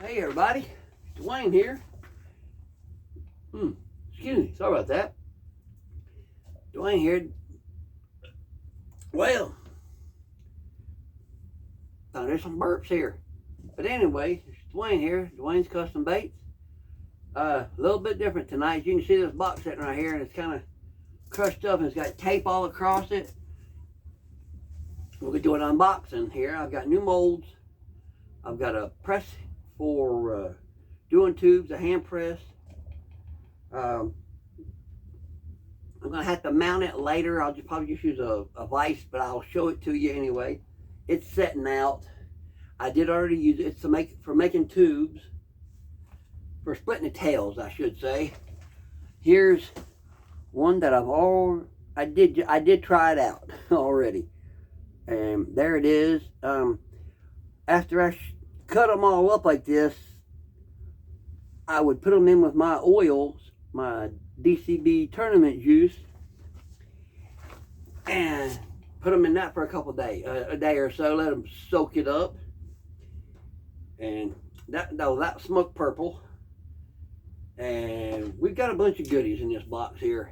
Hey everybody, Dwayne here. Excuse me, sorry about that. Dwayne here. Well, there's some burps here. But anyway, it's Dwayne here, Dwayne's Custom Baits. A little bit different tonight. You can see this box sitting right here and it's kind of crushed up and it's got tape all across it. We're going to do an unboxing here. I've got new molds. I've got a press for doing tubes, a hand press. I'm going to have to mount it later. I'll probably just use a vise, but I'll show it to you anyway. It's setting out. I did already use it. It's for making tubes, for splitting the tails, I should say. Here's one that I did try it out already. And there it is. After I cut them all up like this, I would put them in with my oils, my DCB tournament juice, and put them in that for a couple days, a day or so. Let them soak it up, and that smoked purple. And we've got a bunch of goodies in this box here.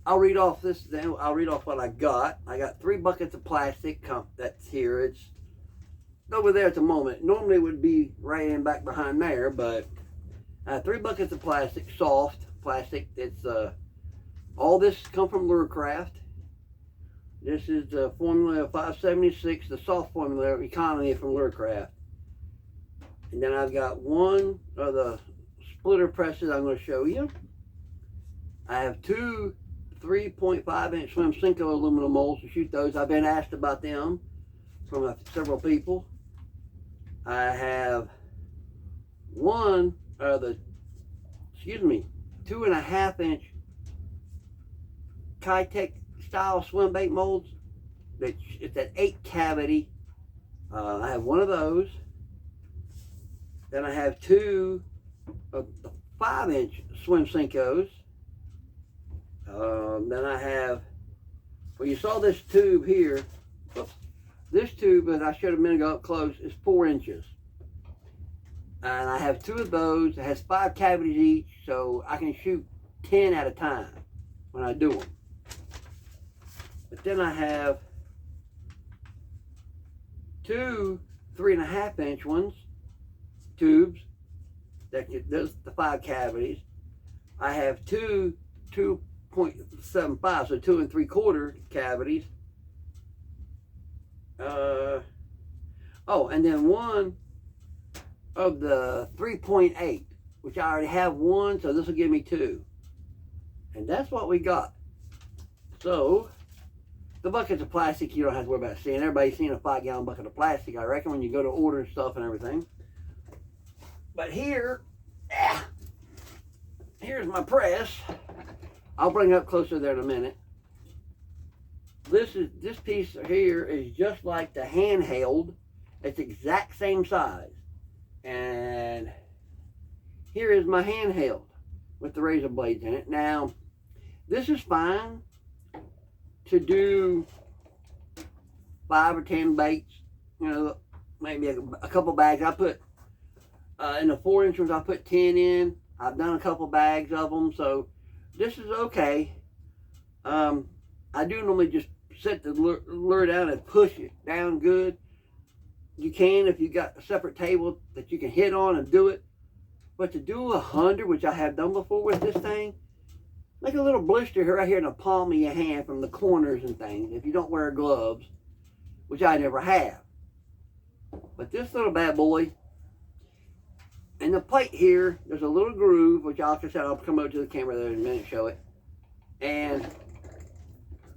I'll read off this. Then I'll read off what I got. I got 3 buckets of plastic. That's here. It's over there at the moment. Normally it would be right in back behind there, but 3 buckets of plastic, soft plastic. It's all this come from Lure-Craft. This is the Formula 576, the soft formula economy from Lure-Craft. And then I've got one of the splitter presses I'm going to show you. I have 2 3.5-inch Swim Senko aluminum molds to shoot those. I've been asked about them from several people. I have 2.5-inch Keitech style swim bait molds. It's an 8 cavity. I have one of those. Then I have 2 of the 5-inch Swim Senkos. Then I have, well, you saw this tube here. Oops. This tube, as I showed a minute ago up close, is 4 inches. And I have 2 of those. It has 5 cavities each, so I can shoot 10 at a time when I do them. But then I have 2 3.5-inch ones, tubes, those the 5 cavities. I have 2 2.75, so 2 3/4 cavities. And then one of the 3.8, which I already have one, so this will give me 2. And that's what we got. So the buckets of plastic, you don't have to worry about seeing. Everybody's seen a 5-gallon bucket of plastic, I reckon, when you go to order stuff and everything. But here's my press. I'll bring it up closer there in a minute. This piece here is just like the handheld. It's exact same size. And here is my handheld with the razor blades in it. Now, this is fine to do 5 or 10 baits. You know, maybe a couple bags. I put in the 4-inch ones, I put 10 in. I've done a couple bags of them, so this is okay. I do normally just set the lure down and push it down good. You can if you got a separate table that you can hit on and do it. But to do 100, which I have done before with this thing, make a little blister right here in the palm of your hand from the corners and things if you don't wear gloves, which I never have. But this little bad boy, in the plate here, there's a little groove, which like I said, I'll come over to the camera there in a minute and show it. And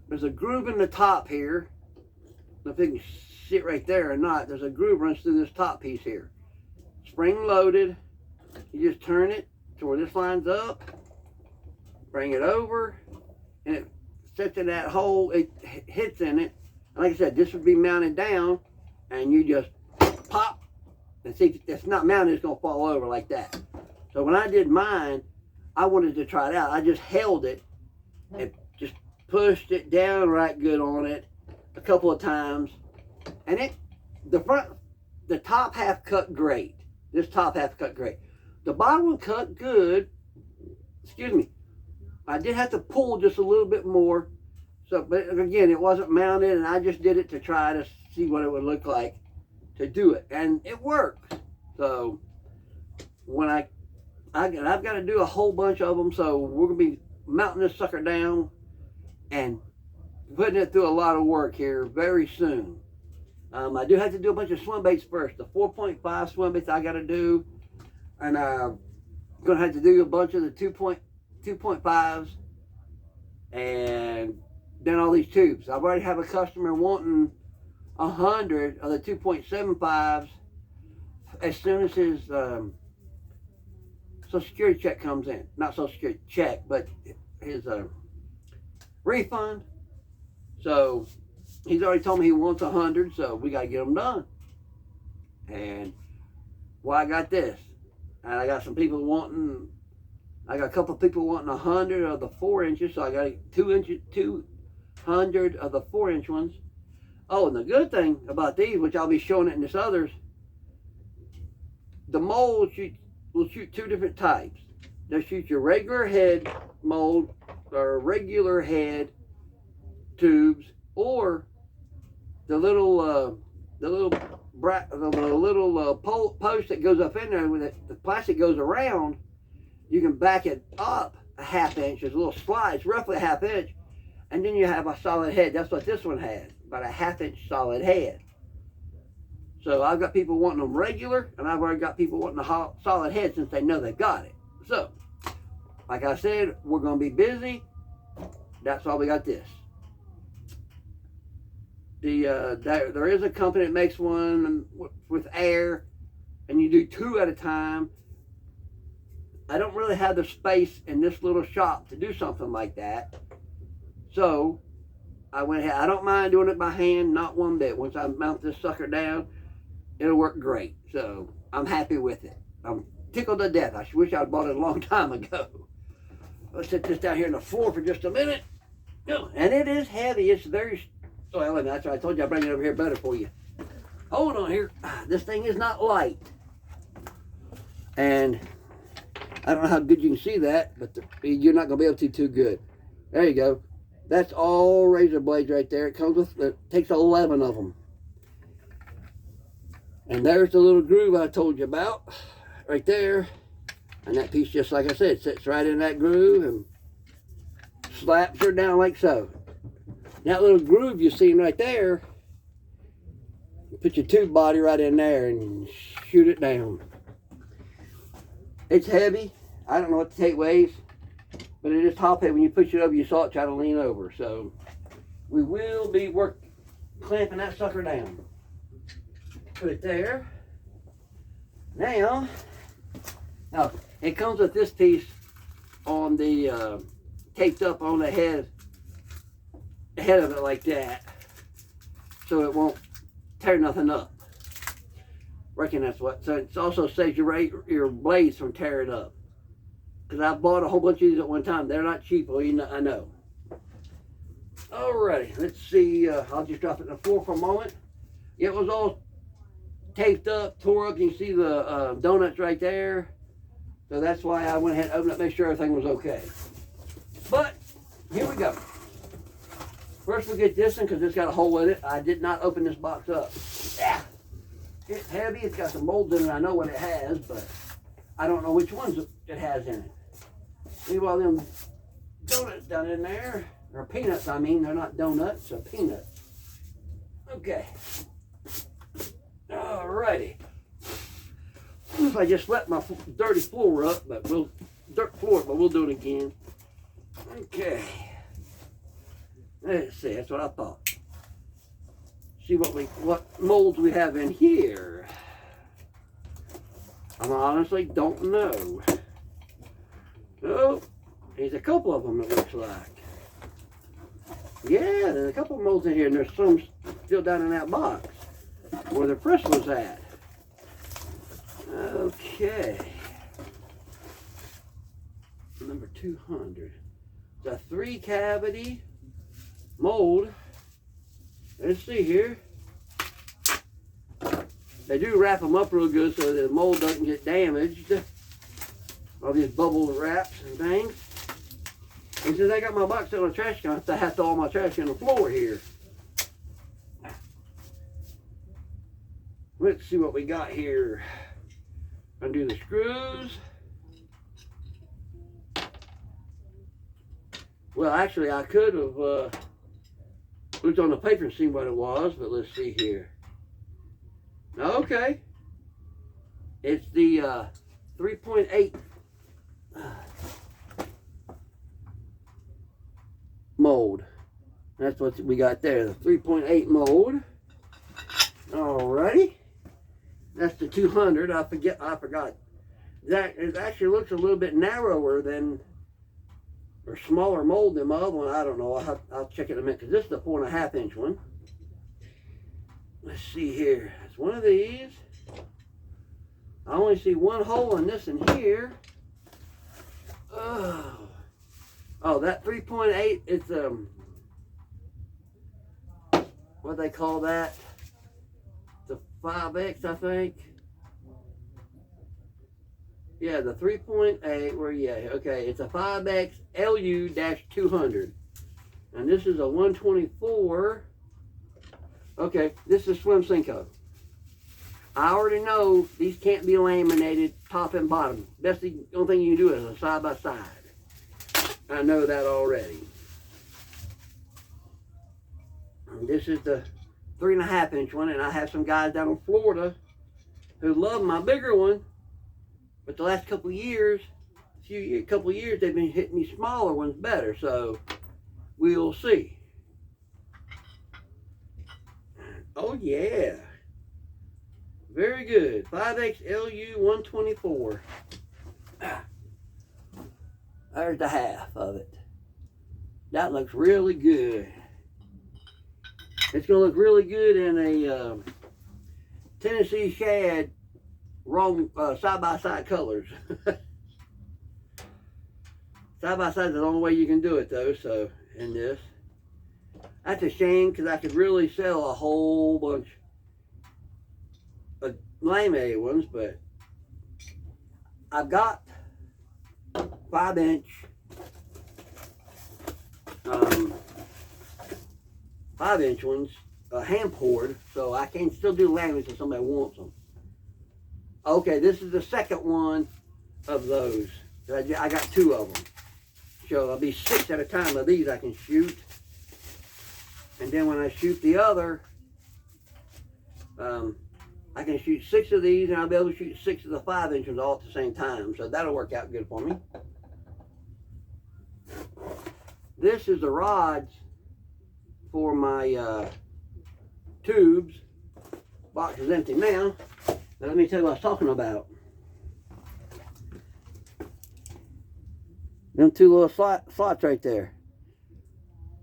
there's a groove in the top here. I don't know if you can see it right there or not. There's a groove runs through this top piece here. Spring loaded. You just turn it to where this lines up. Bring it over. And it sits in that hole. It hits in it. And like I said, this would be mounted down. And you just pop. And see, if it's not mounted, it's going to fall over like that. So when I did mine, I wanted to try it out. I just held it and just pushed it down right good on it a couple of times. And the front the top half cut great. This top half cut great. The bottom one cut good. Excuse me. I did have to pull just a little bit more. So, but again, it wasn't mounted, and I just did it to try to see what it would look like to do it, and it works. So when I've got to do a whole bunch of them, so we're gonna be mounting this sucker down and putting it through a lot of work here very soon. I do have to do a bunch of swim baits first. The 4.5 swim baits I got to do, and I'm gonna have to do a bunch of the 2.5s, and then all these tubes. I've already have a customer wanting 100 of the 2.75s as soon as his Social Security check comes in. Not Social Security check, but his refund. So he's already told me he wants 100, so we got to get them done. And well, I got this, and I got some people wanting. I got a couple of people wanting 100 of the 4 inches, so I got 200 of the 4-inch ones. Oh, and the good thing about these, which I'll be showing it in this others, the mold will shoot 2 different types. They'll shoot your regular head mold or regular head tubes, or the little post that goes up in there with the plastic goes around. You can back it up a ½ inch. There's a little slice, roughly a ½ inch, and then you have a solid head. That's what this one has, about a ½ inch solid head. So I've got people wanting them regular, and I've already got people wanting a solid head since they know they've got it. So, like I said, we're going to be busy. That's why we got this. There is a company that makes one with air, and you do 2 at a time. I don't really have the space in this little shop to do something like that. So I went ahead. I don't mind doing it by hand, not one bit. Once I mount this sucker down, it'll work great. So I'm happy with it. I'm tickled to death. I wish I'd bought it a long time ago. Let's set this down here on the floor for just a minute. And it is heavy. It's very, well, and that's why I told you I'd bring it over here better for you. Hold on here. This thing is not light. And I don't know how good you can see that, but you're not going to be able to too good. There you go. That's all razor blades right there. It takes 11 of them. And there's the little groove I told you about, right there. And that piece, just like I said, sits right in that groove and slaps her down like so. That little groove you're seeing right there, you put your tube body right in there and shoot it down. It's heavy. I don't know what the tape weighs, but it is top heavy. When you push it over, you saw it try to lean over. So we will be clamping that sucker down. Put it there. Now it comes with this piece on the taped up on the head of it like that, so it won't tear nothing up. Reckon that's what. So it also saves your blades from tearing up. Because I bought a whole bunch of these at one time. They're not cheap, I know. Alrighty, let's see. I'll just drop it on the floor for a moment. It was all taped up, tore up. You can see the donuts right there. So that's why I went ahead and opened up, make sure everything was okay. But here we go. First we get this one because it's got a hole in it. I did not open this box up. Yeah. It's heavy. It's got some molds in it. I know what it has, but I don't know which ones it has in it. Leave all them donuts down in there. Or peanuts, I mean. They're not donuts, they're peanuts. Okay. Alrighty. I just let my dirty floor up, but we'll do it again. Okay. Let's see, that's what I thought. See what molds we have in here. I honestly don't know. Oh, there's a couple of them, it looks like. Yeah, there's a couple of molds in here, and there's some still down in that box where the press was at. Okay. Number 200. It's a 3-cavity mold. Let's see here. They do wrap them up real good so the mold doesn't get damaged. All these bubble wraps and things. And since I got my box on the trash can, I have to all my trash on the floor here. Let's see what we got here. Undo the screws. Well, actually, I could have looked on the paper and seen what it was, but let's see here. Okay. It's the 3.8 mold. That's what we got there, the 3.8 mold. Alrighty. That's the 200. I forgot. That it actually looks a little bit narrower than, or smaller mold than my other one. I don't know. I'll check it in a minute because this is the 4.5 inch one. Let's see here. It's one of these. I only see one hole in this and here. Oh, that 3.8. It's what they call that? The 5X, I think. Yeah, the 3.8. Where you at? Okay, it's a 5X LU-200, and this is a 124. Okay, this is Swim Cinco. I already know these can't be laminated top and bottom. That's the only thing you can do is a side by side. I know that already. And this is the 3.5 inch one, and I have some guys down in Florida who love my bigger one, but the last couple of years, they've been hitting these smaller ones better, so we'll see. Oh yeah, very good. 5X LU-124. There's the half of it. That looks really good. It's going to look really good in a Tennessee shad side-by-side colors. Side-by-side is the only way you can do it, though, so, in this. That's a shame, because I could really sell a whole bunch of laminated ones, but I've got 5-inch 5-inch ones, hand poured, so I can still do laminates if somebody wants them. Okay, this is the second one of those. I got 2 of them. So I'll be 6 at a time of these I can shoot. And then when I shoot the other, I can shoot 6 of these, and I'll be able to shoot 6 of the 5-inch ones all at the same time. So that'll work out good for me. This is the rods for my tubes. Box is empty now. Now let me tell you what I was talking about. Them 2 little slots right there.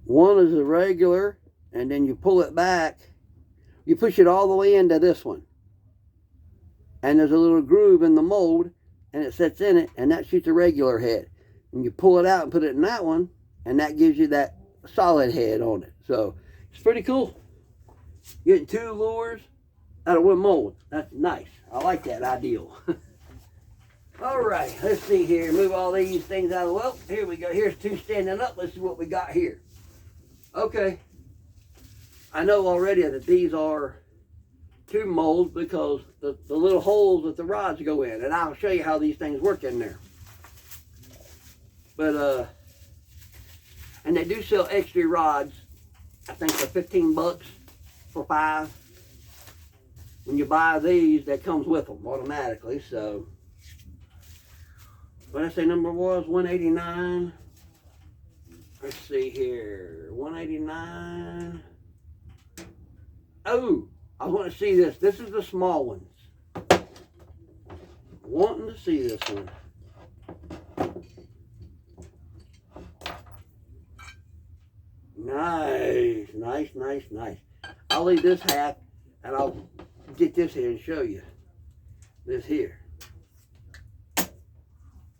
One is a regular, and then you pull it back. You push it all the way into this one. And there's a little groove in the mold, and it sits in it, and that shoots a regular head. And you pull it out and put it in that one, and that gives you that solid head on it. So it's pretty cool. Getting 2 lures out of one mold. That's nice. I like that ideal. All right, let's see here. Move all these things out of the way. Well, here we go. Here's 2 standing up. Let's see what we got here. Okay. I know already that these are 2 molds because the little holes that the rods go in. And I'll show you how these things work in there. But, and they do sell extra rods. I think for 15 bucks for 5. When you buy these, that comes with them automatically. So, what did I say number was? 189. Let's see here. 189. Oh, I want to see this. This is the small ones. Wanting to see this one. Nice, nice, nice, nice. I'll leave this half, and I'll get this here and show you. This here.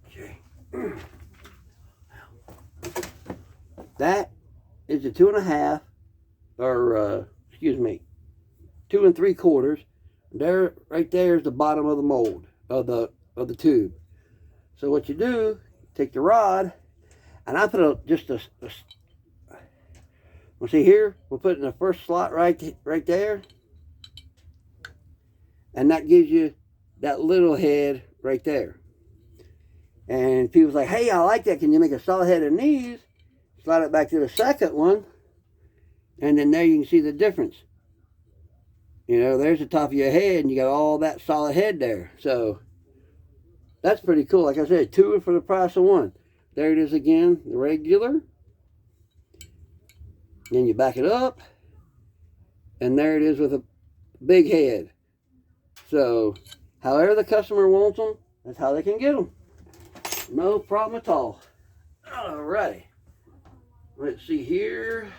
Okay. That is a 2.5, or excuse me, 2 3/4, There, right there is the bottom of the mold of the tube. So what you do, take the rod, and I put well, see here, we'll put it in the first slot right there, and that gives you that little head right there. And people's like, hey, I like that. Can you make a solid head of these? Slide it back to the second one, and then there you can see the difference. You know, there's the top of your head, and you got all that solid head there. So that's pretty cool. Like I said, 2 for the price of 1. There it is again, the regular. Then you back it up, and there it is with a big head. So however the customer wants them, that's how they can get them. No problem at all. Alrighty. Let's see here.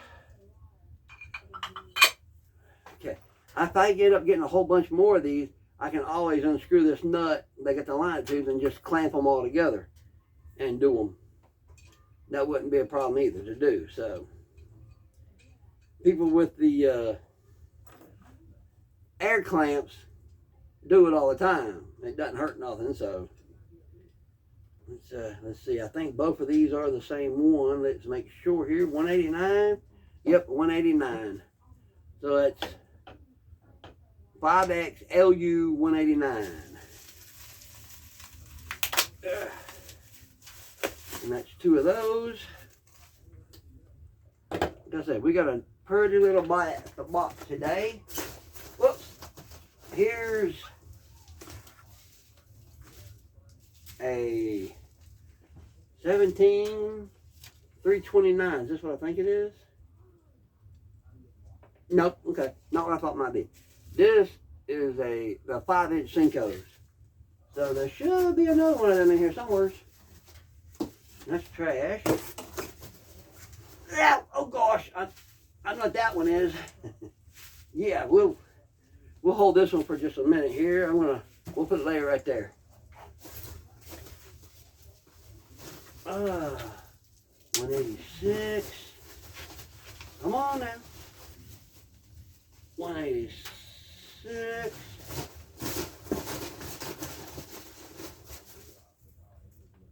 Okay. If I end up getting a whole bunch more of these, I can always unscrew this nut. They got the line tubes and just clamp them all together and do them. That wouldn't be a problem either to do. So people with the air clamps do it all the time. It doesn't hurt nothing. So let's see. I think both of these are the same one. Let's make sure here. 189. Yep, 189. So it's 5X LU 189. And that's 2 of those. Like I said, we got a pretty little box today. Whoops. Here's a 17-329. Is this what I think it is? Nope. Okay. Not what I thought it might be. This is the 5-inch Senkos. So there should be another one of them in here somewhere. That's trash. Yeah. Oh gosh. I know what that one is. Yeah. We'll hold this one for just a minute here. We'll put it later right there. 186. Come on now. 186.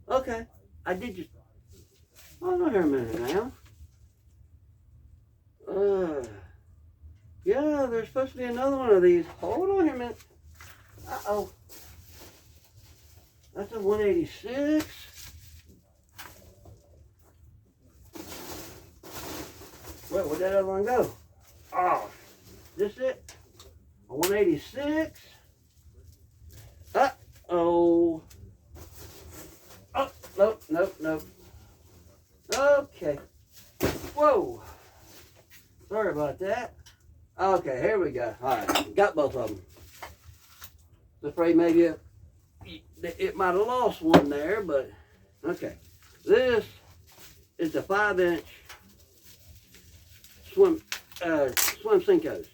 Okay. I did just. Hold on here a minute now. Yeah, there's supposed to be another one of these. Hold on here a minute. Uh-oh. That's a 186. Where would that other one go? Oh, this it? A 186. Uh-oh. Oh, nope. Okay. Whoa. Sorry about that. Okay, here we go. All right, got both of them. Afraid maybe it might have lost one there, but okay. This is the 5-inch swim Senkos.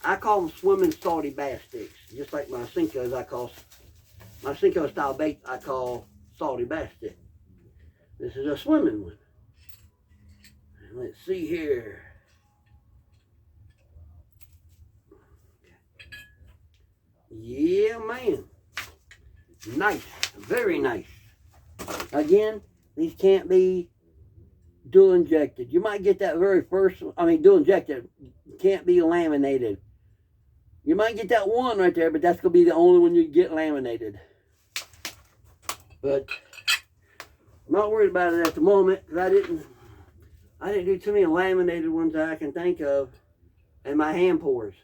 I call them swimming salty bass sticks. Just like my Senkos, my Senko style bait I call salty bass stick. This is a swimming one. And let's see here. Yeah, man. Nice. Very nice. Again, these can't be dual injected. You might get that very first, dual injected. Can't be laminated. You might get that one right there, but that's going to be the only one you get laminated. But I'm not worried about it at the moment, because I didn't do too many laminated ones that I can think of in my hand pours.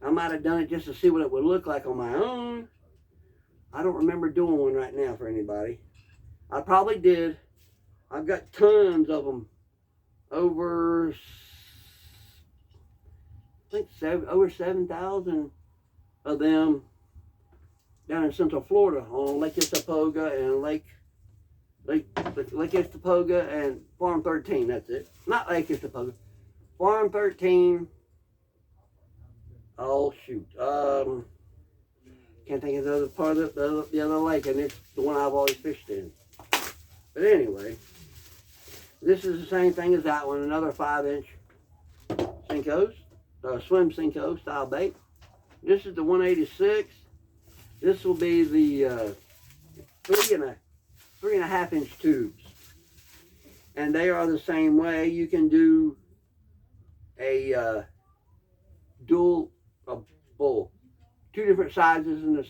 I might have done it just to see what it would look like on my own. I don't remember doing one right now for anybody. I probably did. I've got tons of them. Over 7,000 of them down in Central Florida on Lake Istapoga and Lake Istapoga and Farm 13. That's it. Not Lake Istapoga. Farm 13. Oh shoot. Can't think of the other part of the other lake, and it's the one I've always fished in. But anyway, this is the same thing as that one. Another 5-inch Senkos, swim Senko style bait. This is the 186. This will be the 3.5 inch tubes. And they are the same way. You can do a dual bowl. Two different sizes in the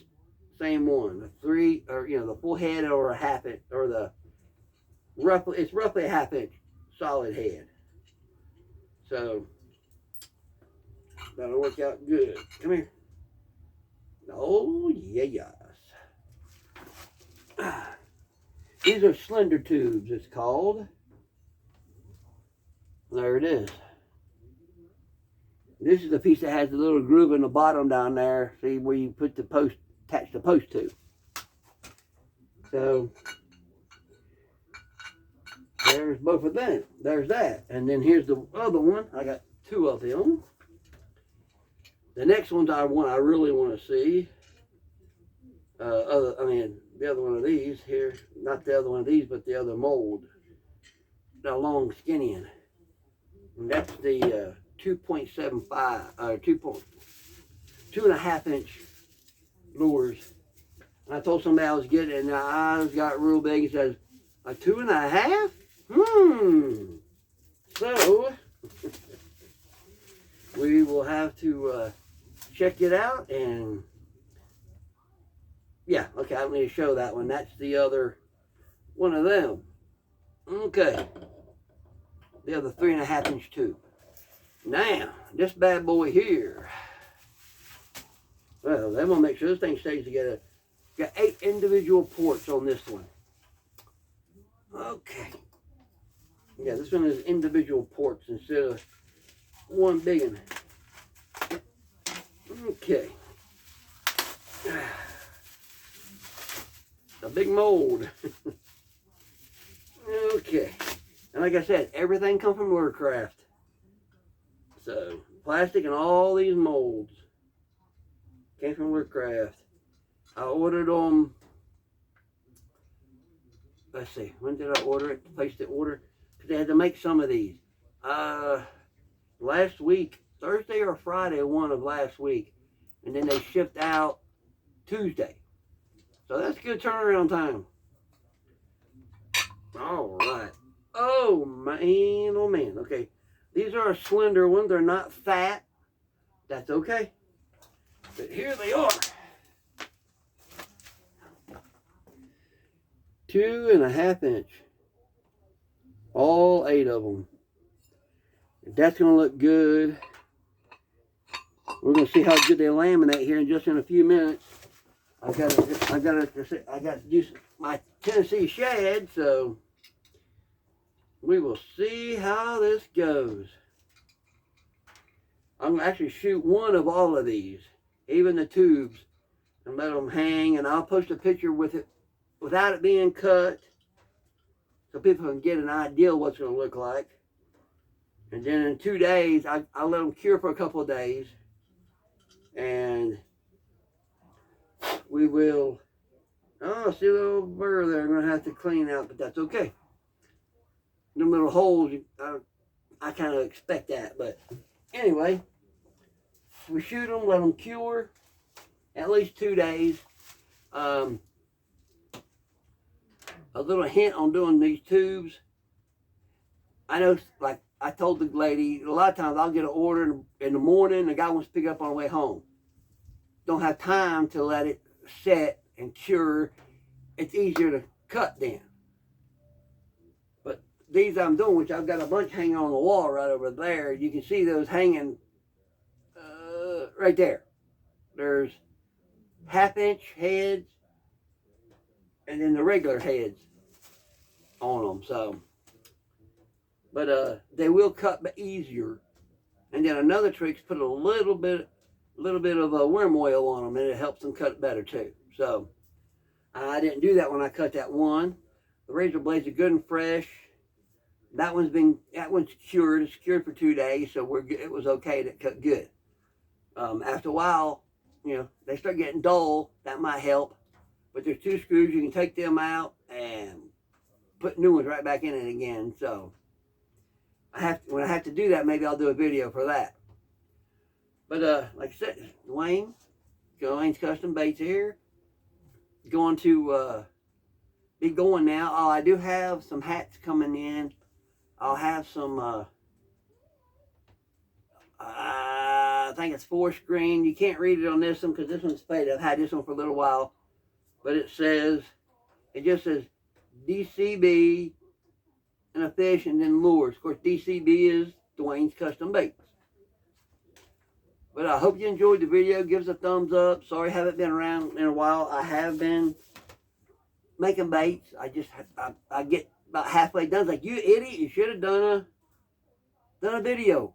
same one. The three, or the full head, or a half inch, or it's roughly a half inch solid head. So that'll work out good. Come here. Oh yes. These are slender tubes, it's called. There it is. This is the piece that has the little groove in the bottom down there. See where you put the post, attach the post to. So there's both of them. There's that. And then here's the other one. I got two of them. The next one's one I really want to see. The other one of these here, not the other one of these, but the other mold. The long skinny end. And that's the 2.75 or 2.5 inch lures. And I told somebody I was getting it, and the eyes got real big. He says, a 2.5? So we will have to check it out, and yeah, okay, I don't need to show that one. That's the other one of them. Okay, the other 3.5 inch tube. Now, this bad boy here. Well, then we'll make sure this thing stays together. Got 8 individual ports on this one. Okay. Yeah, this one is individual ports instead of one big one. Okay. A big mold. Okay. And like I said, everything comes from Lure-Craft. So, plastic and all these molds came from Lure-Craft. I ordered them, let's see, when did I order it? Placed the order. Because they had to make some of these. Last week, Thursday or Friday, one of last week. And then they shipped out Tuesday. So that's good turnaround time. All right. Oh, man, oh, man. Okay. These are a slender one. They're not fat. That's okay. But here they are. 2.5 inch. All 8 of them. That's going to look good. We're going to see how good they laminate here in just in a few minutes. I got to use my Tennessee shad, so we will see how this goes. I'm going to actually shoot one of all of these, even the tubes, and let them hang, and I'll post a picture with it without it being cut so people can get an idea of what it's going to look like. And then in 2 days, I'll let them cure for a couple of days, and we will, oh, see a little burr there I'm going to have to clean out, but that's okay. Them little holes, I kind of expect that, but anyway, we shoot them, let them cure at least 2 days. A little hint on doing these tubes. I know, like I told the lady, a lot of times I'll get an order in the morning, the guy wants to pick it up on the way home. Don't have time to let it set and cure. It's easier to cut then. But these I'm doing, which I've got a bunch hanging on the wall right over there. You can see those hanging right there. There's 1/2 inch heads and then the regular heads on them. So, but they will cut easier. And then another trick is put a little bit of worm oil on them, and it helps them cut better too. So I didn't do that when I cut that one. The razor blades are good and fresh. That one's cured. It's cured for 2 days, so it was okay to cut good. After a while, they start getting dull. That might help. But there's 2 screws. You can take them out and put new ones right back in it again. So when I have to do that, maybe I'll do a video for that. But like I said, Dwayne's Custom Baits here. Going to be going now. Oh, I do have some hats coming in. I'll have some, I think it's 4-screen. You can't read it on this one because this one's faded. I've had this one for a little while. But it just says DCB and a fish and then lures. Of course, DCB is Dwayne's Custom Baits. But I hope you enjoyed the video. Give us a thumbs up. Sorry I haven't been around in a while. I have been making baits. I get about halfway done. It's like, you idiot, you should have done a video.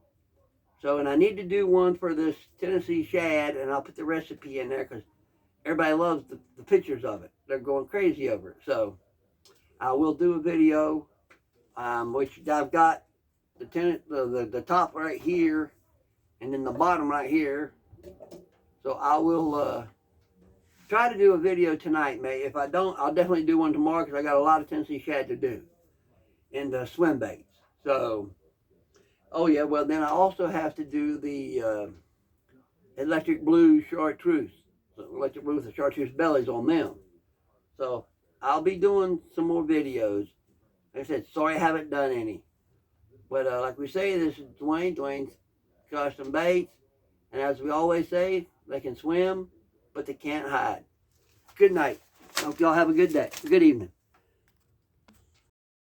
So, and I need to do one for this Tennessee shad, and I'll put the recipe in there because everybody loves the pictures of it. They're going crazy over it. So, I will do a video, which I've got the top right here, and then the bottom right here. So I will try to do a video tonight, mate. If I don't, I'll definitely do one tomorrow because I got a lot of Tennessee shad to do and swim baits. So, oh yeah, well then I also have to do the electric blue chartreuse. So electric blue with the chartreuse bellies on them. So I'll be doing some more videos. Like I said, sorry I haven't done any. But like we say, this is Dwayne's Custom Baits. And as we always say, they can swim, but they can't hide. Good night. Hope y'all have a good day. Good evening.